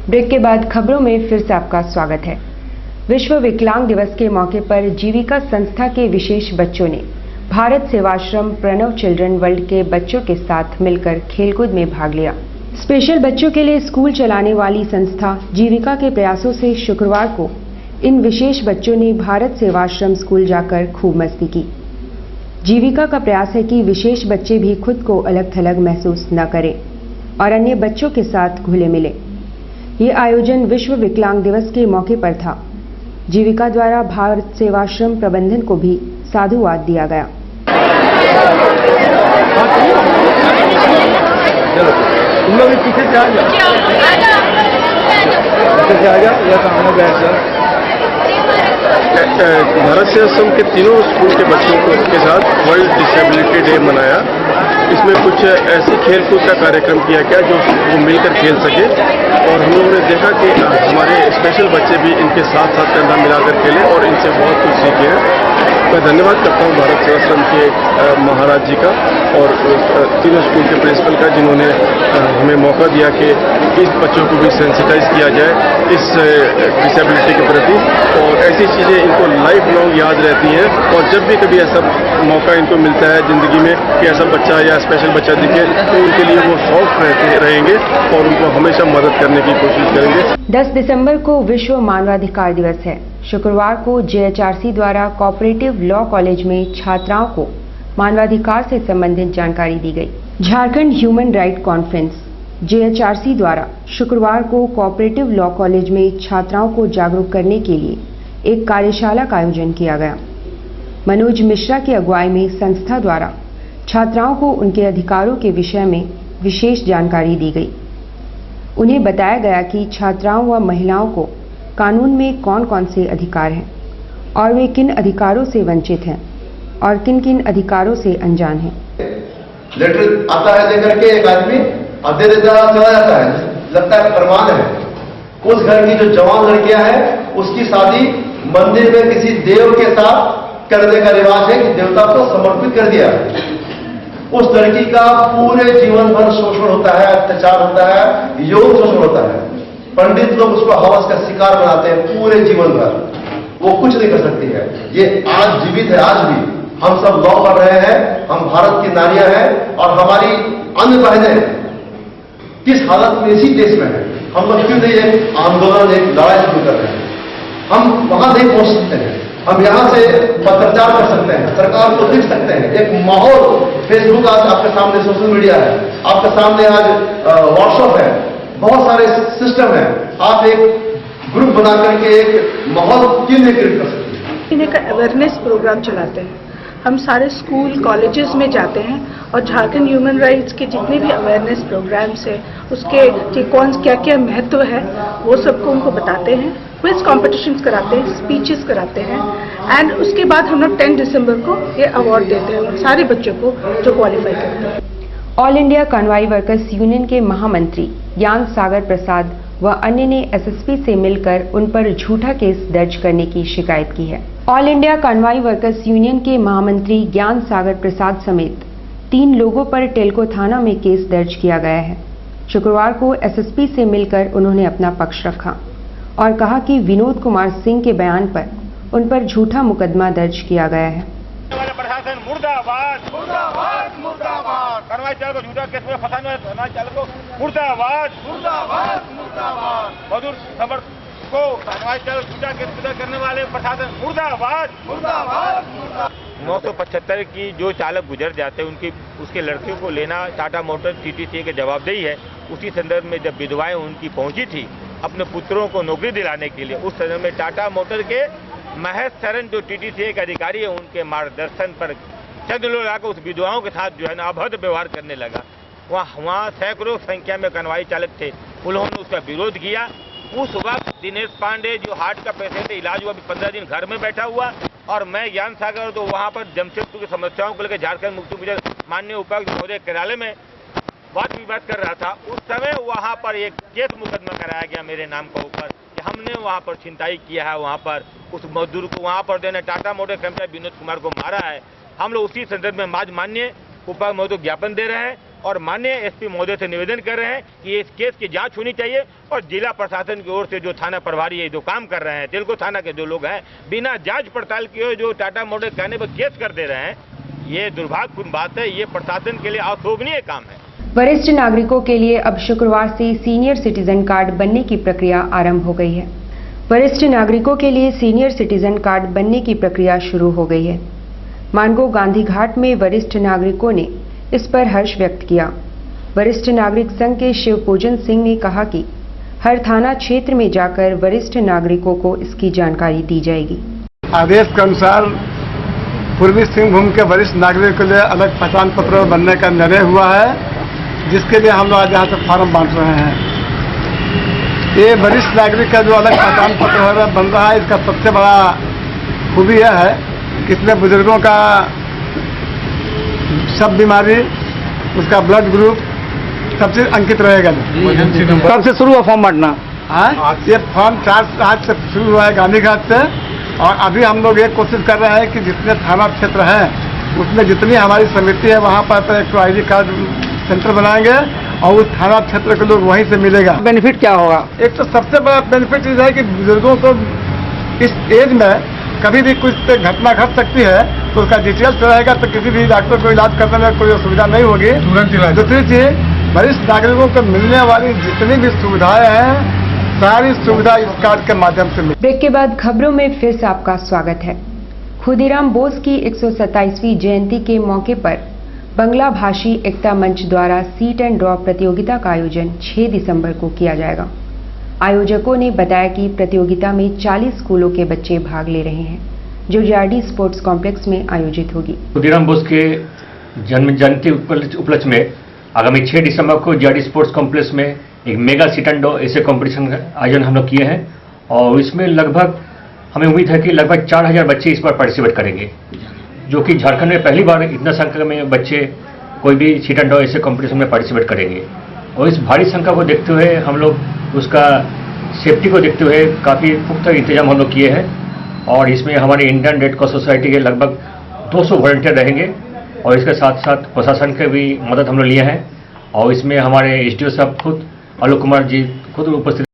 Break के बाद खबरों में फिर से आपका स्वागत है। विश्व विकलांग दिवस के मौके पर जीविका संस्था के विशेष बच्चों ने भारत सेवाश्रम प्रणव चिल्ड्रन वर्ल्ड के बच्चों के साथ मिलकर खेलकूद में भाग लिया। स्पेशल बच्चों के लिए स्कूल चलाने वाली संस्था जीविका के प्रयासों से शुक्रवार को इन विशेष बच्चों ने भारत सेवाश्रम स्कूल जाकर खूब मस्ती की। जीविका का प्रयास है कि विशेष बच्चे भी खुद को अलग थलग महसूस न करें और अन्य बच्चों के साथ घुले मिले। ये आयोजन विश्व विकलांग दिवस के मौके पर था। जीविका द्वारा भारत सेवाश्रम प्रबंधन को भी साधुवाद दिया गया। तुम लोग पीछे से आ जाओ या सामने बैठ जाओ। भारत सेवाश्रम के तीनों स्कूल के बच्चों के साथ वर्ल्ड डिसेबिलिटी डे मनाया। इसमें कुछ ऐसी खेलकूद का कार्यक्रम किया गया जो वो मिलकर खेल सके और हम लोगों ने देखा कि हमारे स्पेशल बच्चे भी इनके साथ साथ कंधा मिलाकर खेले और इनसे बहुत कुछ सीखे हैं। मैं धन्यवाद करता हूँ भारत सेवाश्रम के महाराज जी का और तीनों स्कूल के प्रिंसिपल का, जिन्होंने हमें मौका दिया कि इस बच्चों को भी सेंसिटाइज किया जाए इस डिसेबिलिटी के प्रति और ऐसी चीज़ें इनको लाइफ लॉन्ग याद रहती हैं और जब भी कभी ऐसा मौका इनको मिलता है ज़िंदगी में कि ऐसा बच्चा या स्पेशल बच्चा दिखे तो उनके लिए वो सॉफ्ट रहेंगे और उनको हमेशा मदद करने की कोशिश करेंगे। 10 दिसंबर को विश्व मानवाधिकार दिवस है। शुक्रवार को JHRC द्वारा कोऑपरेटिव लॉ कॉलेज में छात्राओं को मानवाधिकार से संबंधित जानकारी दी गई। Jharkhand human right conference JHRC द्वारा शुक्रवार को कोऑपरेटिव लॉ कॉलेज में छात्राओं को जागरूक करने के लिए एक कार्यशाला का आयोजन किया गया। मनोज मिश्रा की अगुवाई में संस्था द्वारा छात्राओं को उनके अधिकारों के विषय में विशेष जानकारी दी गई। उन्हें बताया गया कि छात्राओं व महिलाओं को कानून में कौन कौन से अधिकार हैं और वे किन अधिकारों से वंचित हैं और किन किन अधिकारों से अनजान हैं। लेटर आता है लेकर के एक आदमी आधे चला जाता है, लगता है प्रमाण है। उस घर की जो जवान लड़कियां हैं उसकी शादी मंदिर में किसी देव के साथ करने का रिवाज है कि देवता को समर्पित कर दिया। उस लड़की का पूरे जीवन भर शोषण होता है, अत्याचार होता है, यौन शोषण होता है। पंडित लोग उसको हवस का शिकार बनाते हैं पूरे जीवन भर। वो कुछ नहीं कर सकती है। ये आज जीवित है। आज भी हम सब लॉ पढ़ रहे हैं, हम भारत की नारियां हैं और हमारी अन्य बहनें किस हालत में इसी देश में है। हम लोग क्यों नहीं एक आंदोलन, एक लड़ाई शुरू कर रहे हैं? हम वहां नहीं पहुंच सकते हैं। हम यहां से पत्रचार कर सकते हैं, सरकार को लिख सकते हैं। एक माहौल, फेसबुक आज आपके सामने, सोशल मीडिया है आपके सामने, आज व्हाट्सएप है, बहुत सारे सिस्टम है। आप एक ग्रुप बना करके एक माहौल क्यों नहीं क्रिएट कर सकते? इन्हें का अवेयरनेस प्रोग्राम चलाते हैं। हम सारे स्कूल कॉलेजेस में जाते हैं और झारखंड ह्यूमन राइट्स के जितने भी अवेयरनेस प्रोग्राम्स है उसके कौन क्या क्या महत्व है वो सबको उनको बताते हैं। क्विज कॉम्पिटिशन्स कराते हैं, स्पीचेस कराते हैं एंड उसके बाद हम लोग 10 दिसंबर को ये अवार्ड देते हैं सारे बच्चों को जो क्वालिफाई करते हैं। All India convoy workers union के महामंत्री ज्ञान सागर प्रसाद व अन्य ने SSP से मिलकर उन पर झूठा केस दर्ज करने की शिकायत की है। All India convoy workers union के महामंत्री ज्ञान सागर प्रसाद समेत 3 लोगों पर टेल्को थाना में केस दर्ज किया गया है। शुक्रवार को SSP से मिलकर उन्होंने अपना पक्ष रखा और कहा कि विनोद कुमार सिंह के बयान पर उन पर झूठा मुकदमा दर्ज किया गया है। प्रशासन मुर्दाबाद, मुर्दाबाद, मुर्दाबाद। कॉन्वाई चालक को झूठा केस में फंसाने वाले कॉन्वाई चालक को मुर्दाबाद, मुर्दाबाद, मुर्दाबाद। मजदूर समर्थक को कॉन्वाई चालक झूठा केस करने वाले प्रशासन मुर्दाबाद, मुर्दाबाद, मुर्दाबाद। 975 की जो चालक गुजर जाते हैं उनकी उसके लड़कियों को लेना टाटा मोटर्स TTCA के जवाबदेही है। उसी संदर्भ में जब विधवाएं उनकी पहुंची थी अपने पुत्रों को नौकरी दिलाने के लिए, उस संदर्भ में टाटा मोटर के महेश शरण जो TTCA के अधिकारी है उनके मार्गदर्शन पर चंद लोग आकर उस विधवाओं के साथ जो है ना अभद्र व्यवहार करने लगा। वहाँ सैकड़ों संख्या में कन्वाई चालक थे, उन्होंने उसका विरोध किया। उस वक्त दिनेश पांडे जो हार्ट का पेशेंट है, इलाज हुआ, 15 दिन घर में बैठा हुआ और मैं ज्ञान सागर तो वहाँ पर जमशेदपुर की समस्याओं को लेकर झारखंड मुक्ति मोर्चा माननीय उपायुक्त महोदय कार्यालय में वाद विवाद कर रहा था। उस समय वहाँ पर एक केस मुकदमा कराया गया मेरे नाम के ऊपर कि हमने वहाँ पर छिनताई किया है, वहाँ पर उस मजदूर को वहाँ पर देने टाटा मोटर कर्मचारी विनोद कुमार को मारा है। हम लोग उसी संदर्भ में आज माननीय उपायुक्त महोदय ज्ञापन दे रहे हैं और माननीय एसपी महोदय से निवेदन कर रहे हैं कि इस केस की जांच होनी चाहिए और जिला प्रशासन की ओर से जो थाना प्रभारी है जो काम कर रहे हैं, तिलको थाना के जो लोग हैं, बिना जांच पड़ताल किए जो टाटा मोटर्स कहने पर केस कर दे रहे हैं, ये दुर्भाग्यपूर्ण बात है। ये प्रशासन के लिए अशोभनीय काम है। वरिष्ठ नागरिकों के लिए अब शुक्रवार से सीनियर सिटीजन कार्ड बनने की प्रक्रिया आरंभ हो गई है। वरिष्ठ नागरिकों के लिए सीनियर सिटीजन कार्ड बनने की प्रक्रिया शुरू हो गई है। मानगो गांधी घाट में वरिष्ठ नागरिकों ने इस पर हर्ष व्यक्त किया। वरिष्ठ नागरिक संघ के शिवपूजन सिंह ने कहा कि हर थाना क्षेत्र में जाकर वरिष्ठ नागरिकों को इसकी जानकारी दी जाएगी। आदेश के अनुसार पूर्वी सिंहभूम के वरिष्ठ नागरिकों के लिए अलग पहचान पत्र बनने का निर्णय हुआ है, जिसके लिए हम लोग आज यहाँ से फॉर्म बांट रहे हैं। ये वरिष्ठ नागरिक का जो अलग पहचान पत्र बन रहा है, इसका सबसे बड़ा खूबी यह है कि इसमें बुजुर्गों का सब बीमारी, उसका ब्लड ग्रुप सब चीज अंकित रहेगा। कब से शुरू हुआ फॉर्म बांटना? ये फॉर्म 4 आज से शुरू हुआ है गांधी घाट से, और अभी हम लोग ये कोशिश कर रहे हैं कि जितने थाना क्षेत्र हैं उसमें जितनी हमारी समिति है वहाँ पर एक ID कार्ड सेंटर बनाएंगे और उस थाना क्षेत्र के लोग वहीं से मिलेगा। बेनिफिट क्या होगा? एक तो सबसे बड़ा बेनिफिट ये है कि बुजुर्गों को इस एज में कभी भी कुछ घटना घट सकती है तो उसका डिटेल्स रहेगा, तो किसी भी डॉक्टर को इलाज करने में कोई असुविधा नहीं होगी। दूसरी चीज, वरिष्ठ नागरिकों को मिलने वाली जितनी भी सुविधाएं हैं सारी सुविधा इस कार्ड के माध्यम से मिले। ब्रेक के बाद खबरों में फिर से आपका स्वागत है। खुदीराम बोस की 127वीं जयंती के मौके पर बंगला भाषी एकता मंच द्वारा सीट एंड ड्रॉ प्रतियोगिता का आयोजन 6 दिसंबर को किया जाएगा। आयोजकों ने बताया कि प्रतियोगिता में 40 स्कूलों के बच्चे भाग ले रहे हैं, जो JRD स्पोर्ट्स कॉम्प्लेक्स में आयोजित होगी। खुदीराम बोस के जन्म जयंती उपलक्ष्य में आगामी 6 दिसंबर को JRD स्पोर्ट्स कॉम्प्लेक्स में एक मेगा सीट एंड ड्रॉ ऐसे कॉम्पिटिशन का आयोजन हम लोग किए हैं, और इसमें लगभग हमें उम्मीद है कि लगभग 4000 बच्चे इस बार पार्टिसिपेट करेंगे, जो कि झारखंड में पहली बार इतना संख्या में बच्चे कोई भी सीट एंड ड्रॉ ऐसे कॉम्पिटिशन में पार्टिसिपेट करेंगे। और इस भारी संख्या को देखते हुए हम लोग उसका सेफ्टी को देखते हुए काफ़ी पुख्ता इंतजाम हम लोग किए हैं, और इसमें हमारे इंडियन रेड क्रॉस सोसाइटी के लगभग 200 वॉलंटियर रहेंगे, और इसके साथ साथ प्रशासन के भी मदद हम लोग लिए हैं, और इसमें हमारे SDO साहब खुद आलोक कुमार जी खुद उपस्थित